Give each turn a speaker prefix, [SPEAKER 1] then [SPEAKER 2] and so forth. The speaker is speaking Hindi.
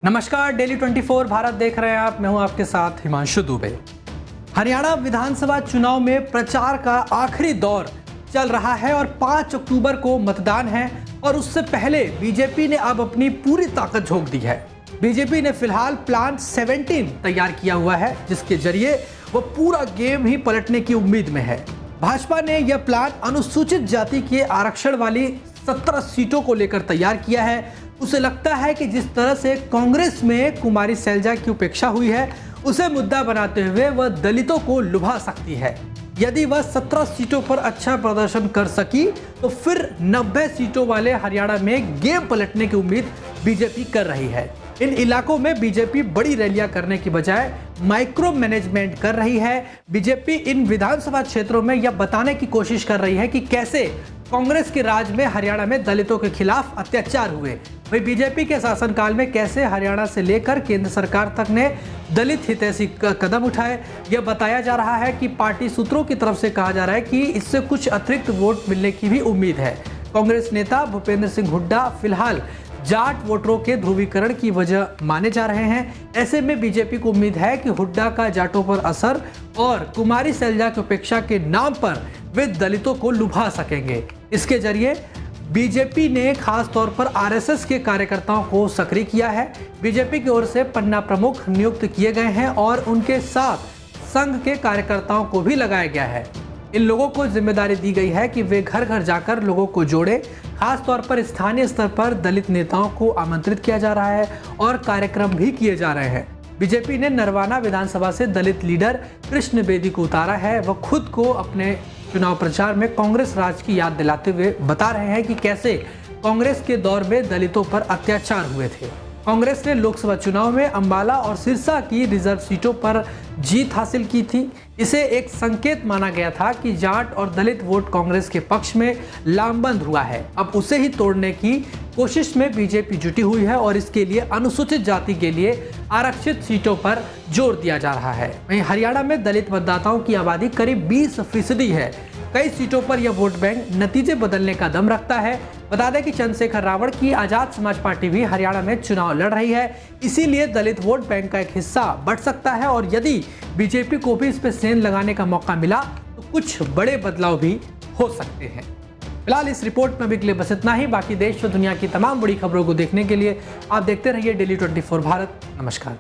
[SPEAKER 1] नमस्कार, डेली 24 भारत देख रहे हैं आप। मैं हूं आपके साथ हिमांशु दुबे। हरियाणा विधानसभा चुनाव में प्रचार का आखिरी दौर चल रहा है और 5 अक्टूबर को मतदान है और उससे पहले बीजेपी ने अब अपनी पूरी ताकत झोंक दी है। बीजेपी ने फिलहाल प्लान 17 तैयार किया हुआ है, जिसके जरिए वो पूरा गेम ही पलटने की उम्मीद में है। भाजपा ने यह प्लान अनुसूचित जाति के आरक्षण वाली 17 सीटों को लेकर तैयार किया है। उसे लगता है कि जिस तरह से कांग्रेस में कुमारी सैलजा की उपेक्षा हुई है, उसे मुद्दा बनाते हुए वह दलितों को लुभा सकती है। यदि वह 17 सीटों पर अच्छा प्रदर्शन कर सकी तो फिर 90 सीटों वाले हरियाणा में गेम पलटने की उम्मीद बीजेपी कर रही है। इन इलाकों में बीजेपी बड़ी रैलियां करने की बजाय माइक्रो मैनेजमेंट कर रही है। बीजेपी इन विधानसभा क्षेत्रों में यह बताने की कोशिश कर रही है कि कैसे कांग्रेस के राज में हरियाणा में दलितों के खिलाफ अत्याचार हुए। वहीं बीजेपी के शासनकाल में कैसे हरियाणा से लेकर केंद्र सरकार तक ने दलित हितैषी कदम उठाए। यह बताया जा रहा है कि पार्टी सूत्रों की तरफ से कहा जा रहा है कि इससे कुछ अतिरिक्त वोट मिलने की भी उम्मीद है। कांग्रेस नेता भूपेंद्र सिंह हुड्डा फिलहाल जाट वोटरों के ध्रुवीकरण की वजह माने जा रहे हैं। ऐसे में बीजेपी को उम्मीद है कि हुड्डा का जाटों पर असर और कुमारी सैलजा की उपेक्षा के नाम पर वे दलितों को लुभा सकेंगे। इसके जरिए बीजेपी ने खास तौर पर आरएसएस के कार्यकर्ताओं को सक्रिय किया है। बीजेपी की ओर से पन्ना प्रमुख नियुक्त किए गए हैं और उनके साथ संघ के कार्यकर्ताओं को भी लगाया गया है। इन लोगों को जिम्मेदारी दी गई है कि वे घर घर जाकर लोगों को जोड़े। खास तौर पर स्थानीय स्तर पर दलित नेताओं को आमंत्रित किया जा रहा है और कार्यक्रम भी किए जा रहे हैं। बीजेपी ने नरवाना विधानसभा से दलित लीडर कृष्ण बेदी को उतारा है। वह खुद को अपने चुनाव प्रचार में कांग्रेस राज की याद दिलाते हुए बता रहे हैं कि कैसे कांग्रेस के दौर में दलितों पर अत्याचार हुए थे। कांग्रेस ने लोकसभा चुनाव में अंबाला और सिरसा की रिजर्व सीटों पर जीत हासिल की थी। इसे एक संकेत माना गया था कि जाट और दलित वोट कांग्रेस के पक्ष में लामबंद हुआ है। अब उसे ही तोड़ने की कोशिश में बीजेपी जुटी हुई है और इसके लिए अनुसूचित जाति के लिए आरक्षित सीटों पर जोर दिया जा रहा है। वहीं हरियाणा में दलित मतदाताओं की आबादी करीब 20% है। कई सीटों पर यह वोट बैंक नतीजे बदलने का दम रखता है। बता दें कि चंद्रशेखर रावण की आजाद समाज पार्टी भी हरियाणा में चुनाव लड़ रही है। इसीलिए दलित वोट बैंक का एक हिस्सा बढ़ सकता है और यदि बीजेपी को भी इस पर सेंध लगाने का मौका मिला तो कुछ बड़े बदलाव भी हो सकते हैं। फिलहाल इस रिपोर्ट में अभी के लिए बस इतना ही। बाकी देश और दुनिया की तमाम बड़ी खबरों को देखने के लिए आप देखते रहिए डेली 24 भारत। नमस्कार।